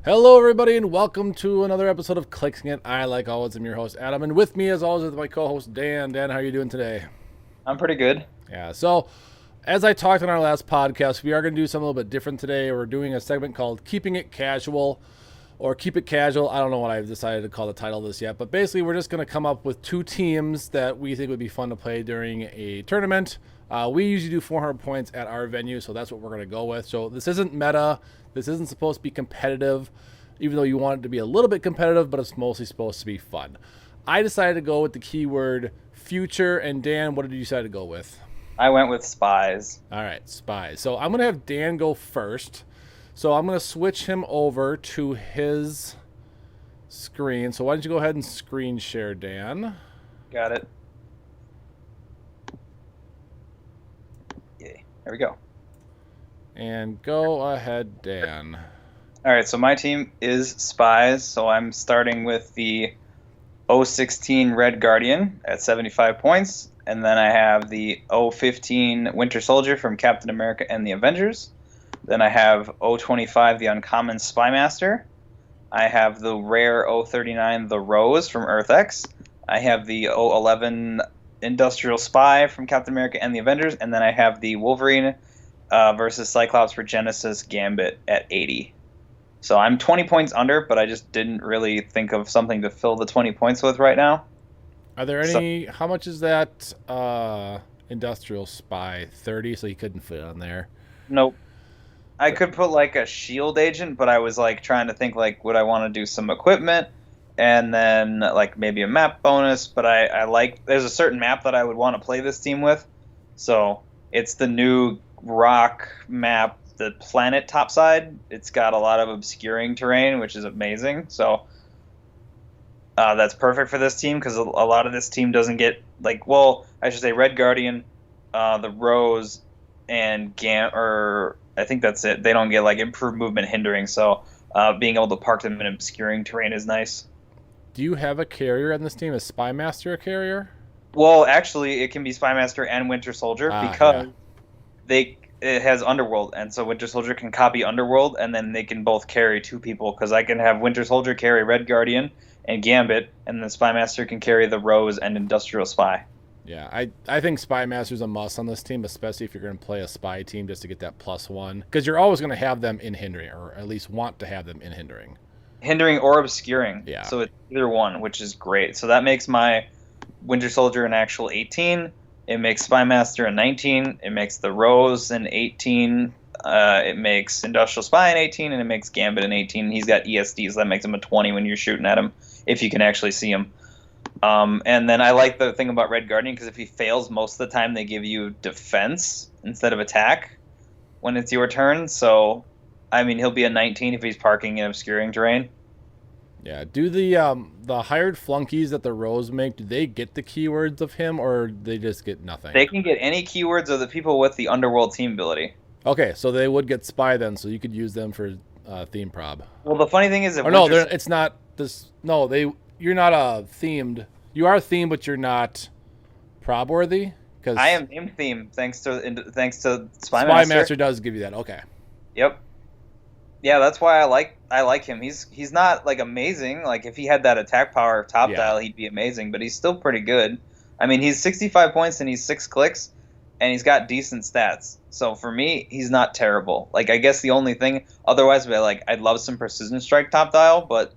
Hello, everybody, and welcome to another episode of Clixin It. I, like always, am your host, Adam, and with me, as always, is my co-host, Dan. Dan, how are you doing today? I'm pretty good. Yeah, so as I talked on our last podcast, we are going to do something a little bit different today. We're doing a segment called Keeping It Casual, or Keep It Casual. I don't know what I've decided to call the title of this yet, but basically, we're just going to come up with two teams that we think would be fun to play during a tournament. We usually do 400 points at our venue, so that's what we're going to go with. So this isn't meta. This isn't supposed to be competitive, even though you want it to be a little bit competitive, but it's mostly supposed to be fun. I decided to go with the keyword future, and Dan, what did you decide to go with? I went with spies. All right, spies. So I'm going to have Dan go first. So I'm going to switch him over to his screen. So why don't you go ahead and screen share, Dan? Got it. Yay. There we go. And go ahead, Dan. All right, so my team is spies. So I'm starting with the 016 Red Guardian at 75 points. And then I have the 015 Winter Soldier from Captain America and the Avengers. Then I have 025 the Uncommon Spy Master. I have the rare 039 the Rose from Earth X. I have the 011 Industrial Spy from Captain America and the Avengers. And then I have the Wolverine versus Cyclops for Genesis Gambit at 80. So I'm 20 points under, but I just didn't really think of something to fill the 20 points with right now. Are there any, how much is that Industrial Spy? 30, so you couldn't fit on there. Nope. I could put like a shield agent, but I was like trying to think like, would I want to do some equipment and then like maybe a map bonus, but I like, there's a certain map that I would want to play this team with. So it's the new rock map, the planet topside. It's got a lot of obscuring terrain, which is amazing. So that's perfect for this team because a lot of this team doesn't get like, well, I should say Red Guardian, the Rose, and I think that's it. They don't get like improved movement hindering, so being able to park them in obscuring terrain is nice. Do you have a carrier on this team? Is Spy Master a carrier? Well, actually, it can be Spy Master and Winter Soldier because it has Underworld, and so Winter Soldier can copy Underworld, and then they can both carry two people, because I can have Winter Soldier carry Red Guardian and Gambit, and then Spy Master can carry the Rose and Industrial Spy. Yeah, I think Spy Master's a must on this team, especially if you're going to play a spy team just to get that +1, because you're always going to have them in hindering, or at least want to have them in hindering. Hindering or obscuring. Yeah. So it's either one, which is great. So that makes my Winter Soldier an actual 18. It makes Spy Master a 19. It makes the Rose an 18. It makes Industrial Spy an 18, and it makes Gambit an 18. He's got ESD, so that makes him a 20 when you're shooting at him, if you can actually see him. And then I like the thing about Red Guardian, because if he fails, most of the time they give you defense instead of attack when it's your turn. So, I mean, he'll be a 19 if he's parking in obscuring terrain. Yeah. Do the hired flunkies that the Rose make, do they get the keywords of him, or they just get nothing? They can get any keywords of the people with the Underworld team ability. Okay, so they would get Spy then, so you could use them for theme prob. Well, the funny thing is, if no, it's not this. No, you're not themed. You are themed, but you're not prob worthy. Because I am name themed thanks to Spy Spy Master. Master does give you that. Okay. Yep. Yeah, that's why I like him. He's not like amazing. Like if he had that attack power top dial, he'd be amazing. But he's still pretty good. I mean, he's 65 points and he's 6 clicks, and he's got decent stats. So for me, he's not terrible. Like I guess the only thing otherwise would be like I'd love some precision strike top dial, but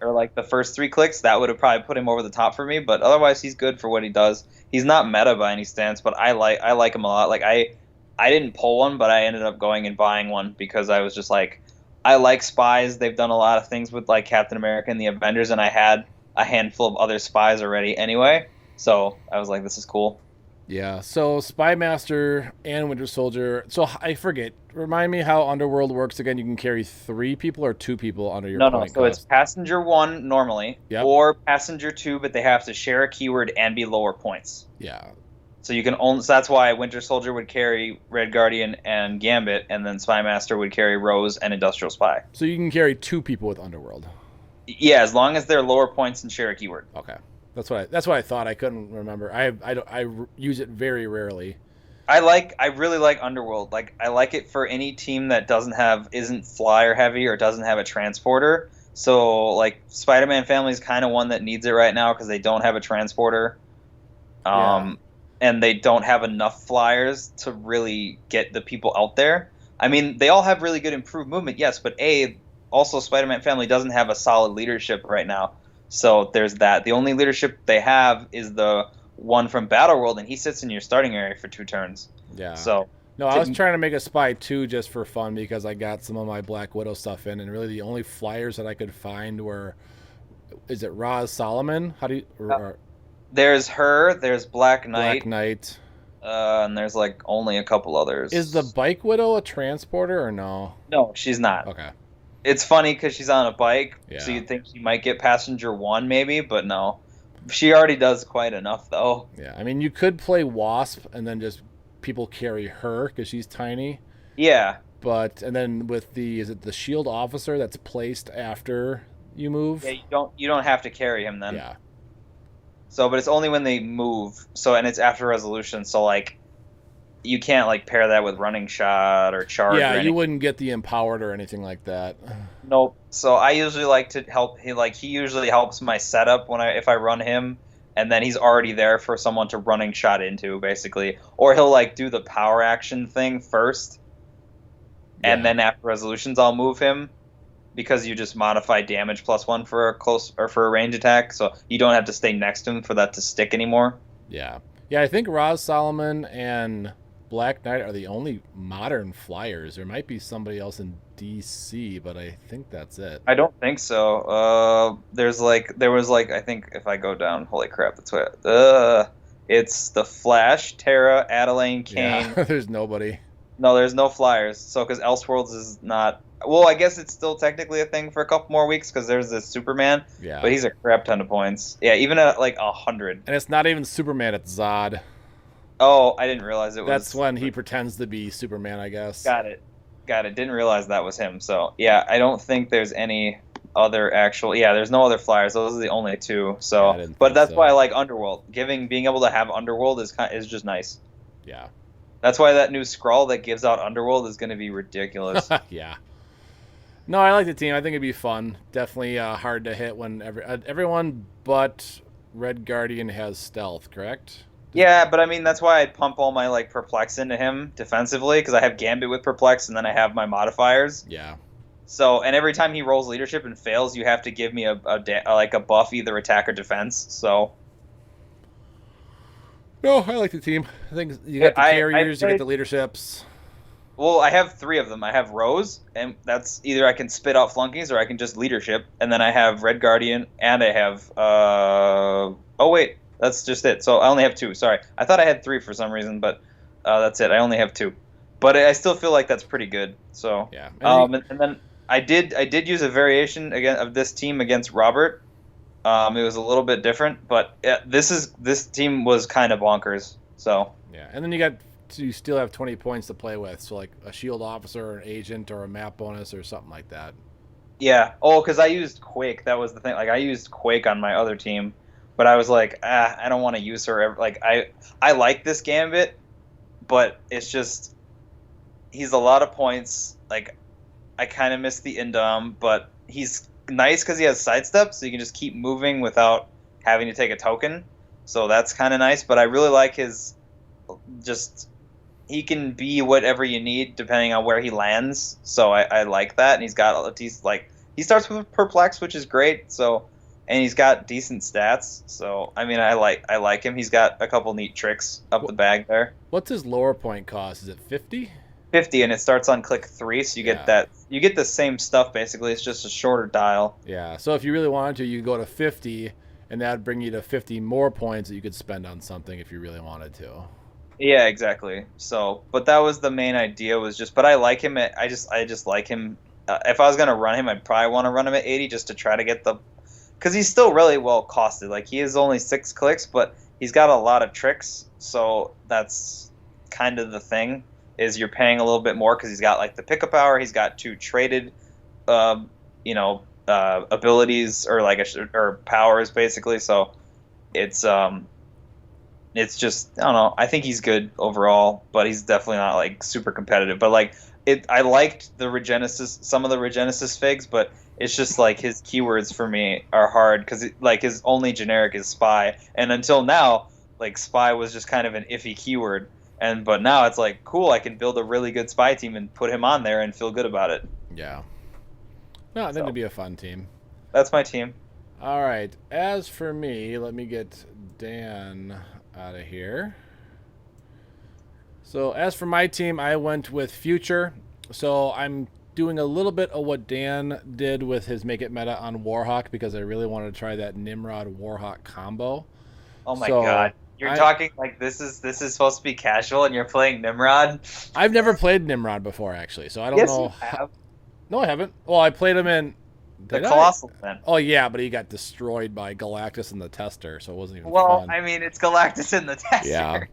or like the first 3 clicks that would have probably put him over the top for me. But otherwise, he's good for what he does. He's not meta by any stance, but I like him a lot. Like I didn't pull one, but I ended up going and buying one because I was just like, I like spies. They've done a lot of things with like Captain America and the Avengers, and I had a handful of other spies already anyway. So I was like, this is cool. Yeah, so Spy Master and Winter Soldier. So I forget. Remind me how Underworld works again. You can carry 3 people or 2 people under your point No. So it's Passenger 1 normally, or Passenger 2, but they have to share a keyword and be lower points. Yeah. So you can only. So that's why Winter Soldier would carry Red Guardian and Gambit, and then Spy Master would carry Rose and Industrial Spy. So you can carry 2 people with Underworld. Yeah, as long as they're lower points and share a keyword. Okay. That's what I thought. I couldn't remember. I use it very rarely. I really like Underworld. Like I like it for any team that isn't flyer heavy or doesn't have a transporter. So like Spider-Man family is kind of one that needs it right now because they don't have a transporter. Yeah. And they don't have enough flyers to really get the people out there. I mean, they all have really good improved movement, yes, but also Spider-Man family doesn't have a solid leadership right now. So there's that. The only leadership they have is the one from Battle World, and he sits in your starting area for 2 turns. Yeah. So, No, I was trying to make a Spy 2 just for fun because I got some of my Black Widow stuff in, and really the only flyers that I could find were, is it Roz Solomon? How do you, or there's her, there's Black Black Knight, Knight? and there's like only a couple others. Is the Bike Widow a transporter or no? No, she's not. Okay. It's funny because she's on a bike, so Yeah. you'd think she might get passenger one, maybe, but no. She already does quite enough, though. Yeah. I mean, you could play Wasp and then just people carry her because she's tiny. Yeah, But and then with the, is it the shield officer that's placed after you move? yeah. You don't have to carry him then. Yeah. So, but it's only when they move. So, and it's after resolution. So, like, you can't like pair that with running shot or charge. Yeah, or you anything. wouldn't get the empowered or anything like that. Nope. So I usually like to help. He usually helps my setup if I run him, and then he's already there for someone to running shot into, basically. Or he'll like do the power action thing first, and Yeah. then after resolutions I'll move him, because you just modify damage +1 for a close or for a range attack, so you don't have to stay next to him for that to stick anymore. Yeah. Yeah, I think Roz Solomon and Black Knight are the only modern flyers. There might be somebody else in DC, but I think that's it. I don't think so. There was like I think if I go down, holy crap, that's what. It's the Flash, Terra, Adeline, Kane. Yeah, there's nobody. No, there's no flyers. So because Elseworlds is not. Well, I guess it's still technically a thing for a couple more weeks because there's this Superman, Yeah. but he's a crap ton of points. Yeah, even at like 100. And it's not even Superman, it's Zod. Oh, I didn't realize it was. That's when he pretends to be Superman, I guess. Got it. Didn't realize that was him. So yeah, I don't think there's any other actual. Yeah, there's no other flyers. Those are the only two. Yeah, I So, didn't but think that's so. why I like Underworld. Being able to have Underworld is just nice. Yeah. That's why that new scroll that gives out Underworld is going to be ridiculous. Yeah. No, I like the team. I think it'd be fun. Definitely hard to hit when everyone but Red Guardian has stealth, correct? Yeah, but I mean that's why I'd pump all my like perplex into him defensively because I have Gambit with perplex and then I have my modifiers. Yeah. So and every time he rolls leadership and fails, you have to give me a buff either attack or defense. So No, I like the team. I think you got the I carriers, you played- get the leaderships. well, I have 3 of them. I have Rose, and that's either I can spit out flunkies or I can just leadership, and then I have Red Guardian, and I have oh wait, that's just it. So I only have 2. Sorry, I thought I had 3 for some reason, but that's it. I only have 2, but I still feel like that's pretty good. So Yeah. and then I did use a variation again of this team against Robert. It was a little bit different, but this team was kind of bonkers. So Yeah, and then you still have 20 points to play with, so like a shield officer, or an agent, or a map bonus, or something like that. yeah. Oh, because I used Quake. That was the thing. Like I used Quake on my other team, but I was like, I don't want to use her. Like I like this Gambit, but it's just he's a lot of points. Like I kind of miss the Indom, but he's nice because he has sidestep, so you can just keep moving without having to take a token. So that's kind of nice. But I really like his just. He can be whatever you need depending on where he lands. So I like that, and he starts with perplex, which is great. So, and he's got decent stats. So I mean, I like him. He's got a couple neat tricks up the bag there. What's his lower point cost? Is it 50? 50, and it starts on click 3, so you get you get the same stuff basically. It's just a shorter dial. Yeah. So if you really wanted to, you could go to 50, and that'd bring you to 50 more points that you could spend on something if you really wanted to. Yeah, exactly. So, but that was the main idea. But I like him. I just like him. If I was gonna run him, I'd probably want to run him at 80 just to try to get because he's still really well costed. Like he is only 6 clicks, but he's got a lot of tricks. So that's kind of the thing is you're paying a little bit more because he's got like the pickup power. He's got 2 traded, abilities or or powers basically. So it's It's just I don't know. I think he's good overall, but he's definitely not like super competitive. But like I liked the Regenesis, some of the Regenesis figs, but it's just like his keywords for me are hard because like his only generic is spy, and until now, like spy was just kind of an iffy keyword, and but now it's like cool. I can build a really good spy team and put him on there and feel good about it. Yeah. No, I think it'd be a fun team. That's my team. All right. As for me, let me get Dan out of here. So as for my team, I went with Future. So I'm doing a little bit of what Dan did with his Make It Meta on Warhawk because I really wanted to try that Nimrod Warhawk combo. Oh my god. You're talking like this is supposed to be casual and you're playing Nimrod? I've never played Nimrod before actually, so I don't know. You have. No, I haven't. Well, I played him in the Colossal then. Oh yeah, but he got destroyed by Galactus and the Tester, so it wasn't even fun. Well, I mean, it's Galactus and the Tester. Yeah.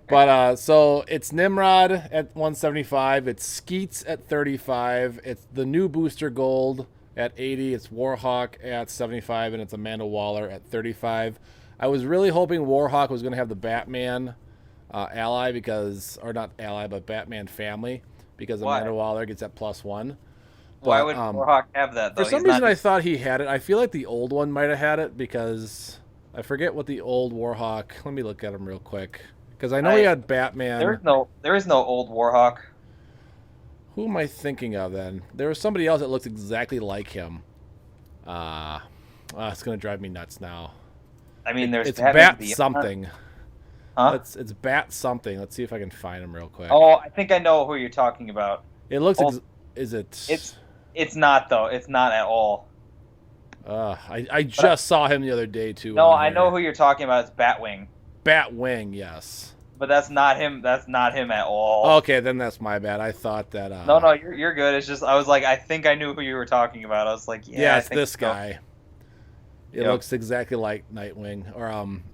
But so it's Nimrod at 175, it's Skeets at 35, it's the new Booster Gold at 80, it's Warhawk at 75, and it's Amanda Waller at 35. I was really hoping Warhawk was going to have the Batman ally because, or not ally, but Batman family because Amanda Waller gets that +1. But, why would Warhawk have that, though? For some reason, I thought he had it. I feel like the old one might have had it because I forget what the old Warhawk. Let me look at him real quick because I know he had Batman. There is no old Warhawk. Who am I thinking of then? There was somebody else that looks exactly like him. It's gonna drive me nuts now. I mean, it's Bat something. Huh? It's Bat something. Let's see if I can find him real quick. Oh, I think I know who you're talking about. It looks. Is it? It's not though. It's not at all. I just saw him the other day too. No, I know who you're talking about. It's Batwing. Batwing, yes. But that's not him. That's not him at all. Okay, then that's my bad. I thought that. No, you're good. It's just I was like, I think I knew who you were talking about. I was like, yeah, it's this guy. It looks exactly like Nightwing or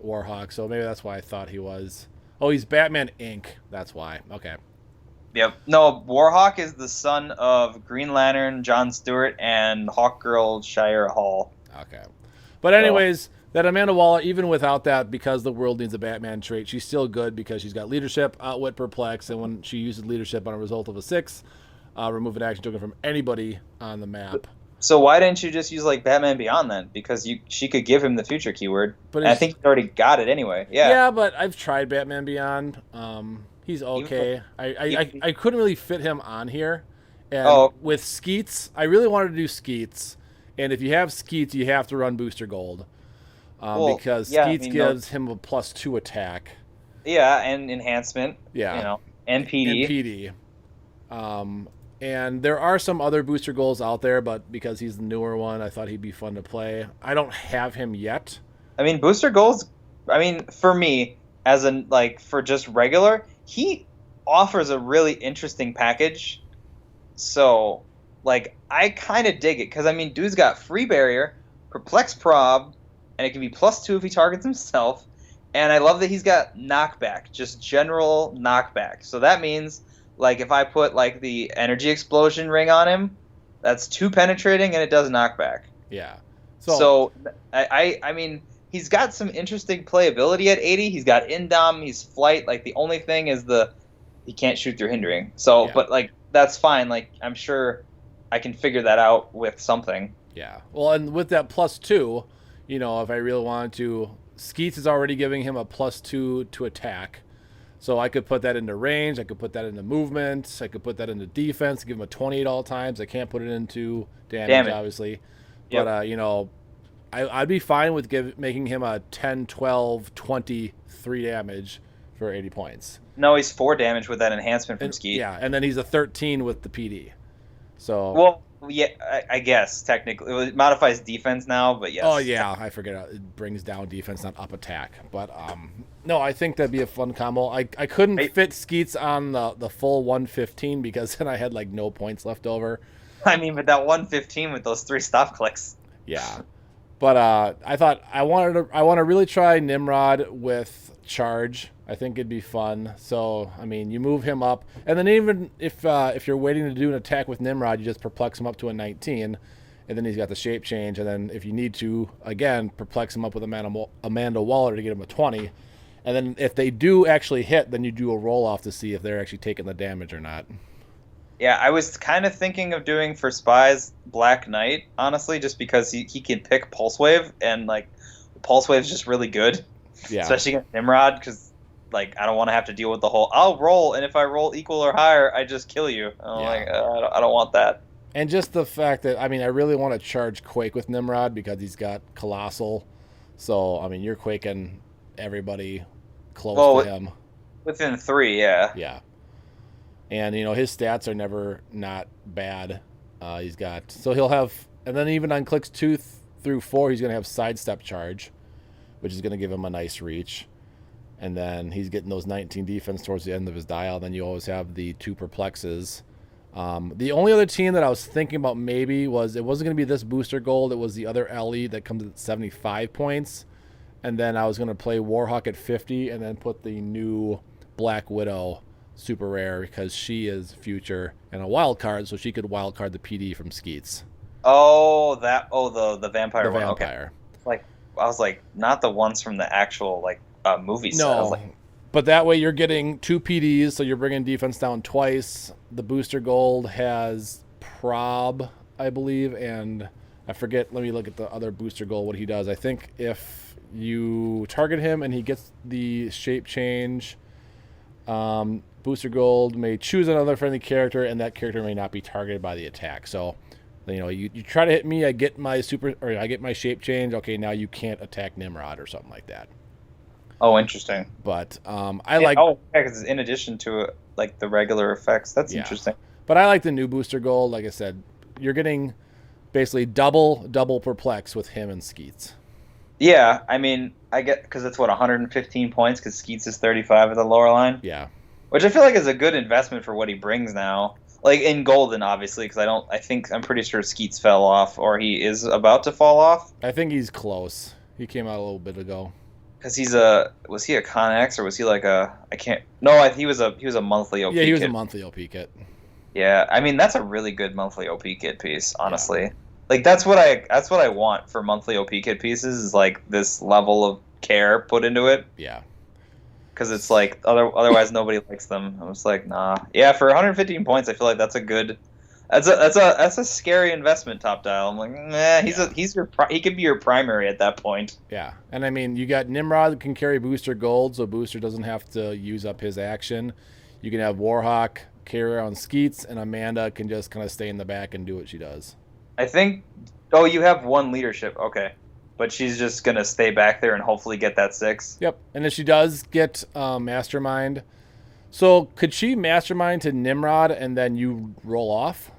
Warhawk, so maybe that's why I thought he was. Oh, he's Batman Inc. That's why. Okay. Yep. No, Warhawk is the son of Green Lantern, John Stewart, and Hawkgirl Shire Hall. Okay. But anyways, that Amanda Waller, even without that, because the world needs a Batman trait, she's still good because she's got leadership, outwit, perplex, and when she uses leadership on a result of a 6, remove an action token from anybody on the map. So why didn't you just use like Batman Beyond then? Because she could give him the future keyword. But I think he already got it anyway. Yeah. Yeah, but I've tried Batman Beyond. He's okay. I couldn't really fit him on here. And with Skeets, I really wanted to do Skeets. And if you have Skeets, you have to run Booster Gold. Because Skeets gives him a +2 attack. Yeah, and enhancement. Yeah. You know, and PD. And PD. And there are some other Booster Goals out there, but because he's the newer one, I thought he'd be fun to play. I don't have him yet. I mean, Booster Goals, I mean, for me, as in, like, for just regular, he offers a really interesting package. So, like, I kind of dig it. Because, I mean, dude's got Free Barrier, Perplex Prob, and it can be +2 if he targets himself. And I love that he's got knockback, just general knockback. So that means, like, if I put, like, the Energy Explosion ring on him, that's 2 penetrating and it does knockback. Yeah. So I mean, he's got some interesting playability at 80. He's got Indom, he's Flight. Like, the only thing is he can't shoot through hindering. So, but, like, that's fine. Like, I'm sure I can figure that out with something. Yeah. Well, and with that +2, you know, if I really wanted to, Skeets is already giving him a +2 to attack. So I could put that into range. I could put that into movement. I could put that into defense, give him a 28 all times. I can't put it into damage. Obviously. Yep. But, you know, I'd be fine with making him a 10, 12, 23 damage for 80 points. No, he's 4 damage with that enhancement from Skeet. Yeah, and then he's a 13 with the PD. So. Well, yeah, I guess technically it modifies defense now, but yes. Oh yeah, I forget it brings down defense, not up attack. But no, I think that'd be a fun combo. I couldn't fit Skeets on the full 115 because then I had like no points left over. I mean, but that 115 with those 3 stop clicks. Yeah, but I thought I want to really try Nimrod with charge. I think it'd be fun. So, I mean, you move him up, and then even if you're waiting to do an attack with Nimrod, you just perplex him up to a 19, and then he's got the shape change, and then if you need to, again, perplex him up with Amanda Waller to get him a 20, And then if they do actually hit, then you do a roll-off to see if they're actually taking the damage or not. Yeah, I was kind of thinking of doing for Spies Black Knight, honestly, just because he can pick Pulse Wave, and like Pulse Wave is just really good, Yeah. especially against Nimrod, because like I don't want to have to deal with the whole I'll roll, and if I roll equal or higher, I just kill you. I'm like, I don't want that. And just the fact that, I mean, I really want to charge Quake with Nimrod because he's got Colossal. So, I mean, you're quaking everybody close to him. Within 3, yeah. Yeah. And, you know, his stats are never not bad. He's got, so he'll have, and then even on clicks 2 through 4, he's going to have Sidestep Charge, which is going to give him a nice reach. And then he's getting those 19 defense towards the end of his dial. Then you always have the 2 Perplexes. The only other team that I was thinking about maybe was, it wasn't going to be this booster gold. It was the other LE that comes at 75 points. And then I was going to play Warhawk at 50 and then put the new Black Widow super rare because she is future and a wild card, so she could wild card the PD from Skeets. Oh, the vampire one. Vampire. Okay. Like, I was like, not the ones from the actual like movie set. I was like, but that way you're getting 2 PDs, so you're bringing defense down twice. The booster gold has Prob, I believe, and I forget. Let me look at the other booster gold, what he does. I think if you target him and he gets the shape change, booster gold may choose another friendly character, and that character may not be targeted by the attack. So, you know, you try to hit me, I get my shape change. Okay, now you can't attack Nimrod or something like that. Oh, interesting. But Oh, yeah, because in addition to like the regular effects, that's interesting. But I like the new booster gold. Like I said, you're getting basically double perplex with him and Skeets. Yeah, I mean, I get because it's 115 points because Skeets is 35 at the lower line. Yeah, which I feel like is a good investment for what he brings now. Like in Golden, obviously, because I'm pretty sure Skeets fell off, or he is about to fall off. I think he's close. He came out a little bit ago. Because was he a Connex or was he like he was a monthly OP kit. Yeah, he was a monthly OP kit. Yeah, I mean that's a really good monthly OP kit piece, honestly. Yeah. Like that's what I want for monthly OP kit pieces is like this level of care put into it. Yeah. Because it's like otherwise nobody likes them. I was like, nah. Yeah, for 115 points, I feel like that's a good. That's a scary investment, Top Dial. I'm like, nah, he could be your primary at that point. Yeah, and I mean, you got Nimrod that can carry Booster Gold, so Booster doesn't have to use up his action. You can have Warhawk carry around Skeets, and Amanda can just kind of stay in the back and do what she does. I think. Oh, you have 1 leadership. Okay. But she's just going to stay back there and hopefully get that 6. Yep. And if she does get Mastermind, so could she Mastermind to Nimrod and then you roll off?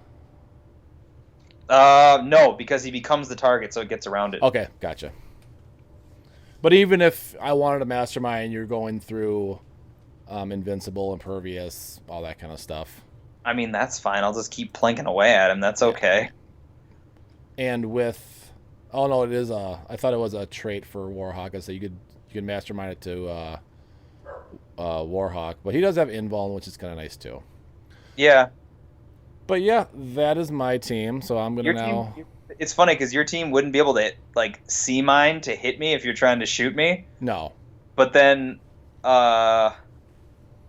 No, because he becomes the target, so it gets around it. Okay, gotcha. But even if I wanted to Mastermind, you're going through Invincible, Impervious, all that kind of stuff. I mean, that's fine. I'll just keep planking away at him. That's okay. And with... Oh, no, it is I thought it was a trait for Warhawk. So you could Mastermind it to Warhawk. But he does have Invuln, which is kind of nice, too. Yeah. But, yeah, that is my team. So I'm going to now... It's funny, because your team wouldn't be able to, like, see mine to hit me if you're trying to shoot me. No. But then... what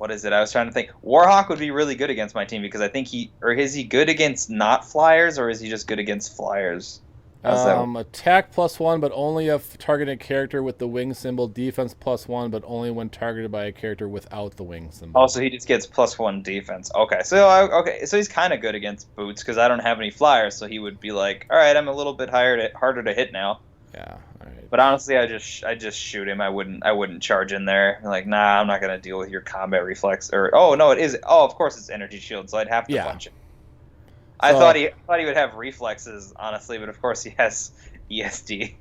is it? I was trying to think. Warhawk would be really good against my team, because I think is he good against not flyers, or is he just good against flyers? Attack +1, but only if targeting a character with the wing symbol. Defense +1, but only when targeted by a character without the wing symbol. Oh, so he just gets +1 defense. Okay, so he's kind of good against Boots because I don't have any flyers, so he would be like, all right, I'm a little bit harder to hit now. Yeah. All right. But honestly, I just shoot him. I wouldn't charge in there. I'm like, nah, I'm not gonna deal with your combat reflex. Or it is. Oh, of course it's energy shield, so I'd have to punch it. I thought he would have reflexes, honestly, but of course he has ESD.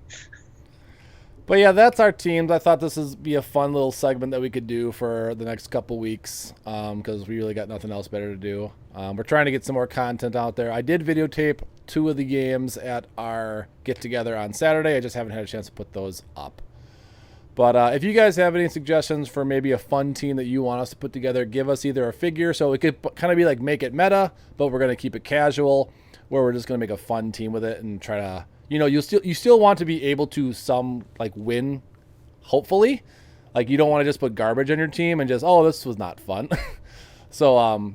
But yeah, that's our teams. I thought this would be a fun little segment that we could do for the next couple weeks because we really got nothing else better to do. We're trying to get some more content out there. I did videotape 2 of the games at our get-together on Saturday. I just haven't had a chance to put those up. But if you guys have any suggestions for maybe a fun team that you want us to put together, give us either a figure, so it could kind of be like make it meta, but we're going to keep it casual, where we're just going to make a fun team with it and try to, you still want to be able to win, hopefully. Like, you don't want to just put garbage on your team and just, oh, this was not fun. So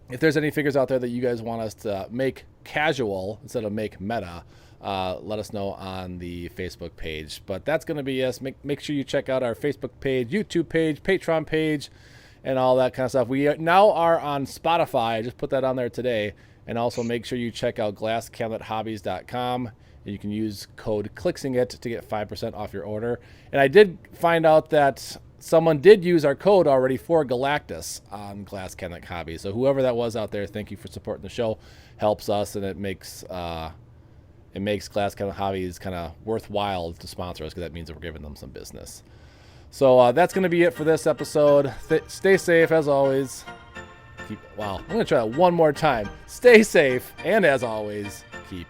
if there's any figures out there that you guys want us to make casual instead of make meta, let us know on the Facebook page. But that's going to be us. Make sure you check out our Facebook page, YouTube page, Patreon page, and all that kind of stuff. We now are on Spotify. I just put that on there today. And also make sure you check out glasscabinethobbies.com. You can use code Clixin It to get 5% off your order. And I did find out that someone did use our code already for Galactus on Glass Cabinet Hobbies. So whoever that was out there, thank you for supporting the show. Helps us, and it makes Glass Cabinet Hobbies kind of worthwhile to sponsor us, because that means that we're giving them some business. So that's going to be it for this episode. Stay safe as always. I'm going to try that one more time. Stay safe, and as always, keep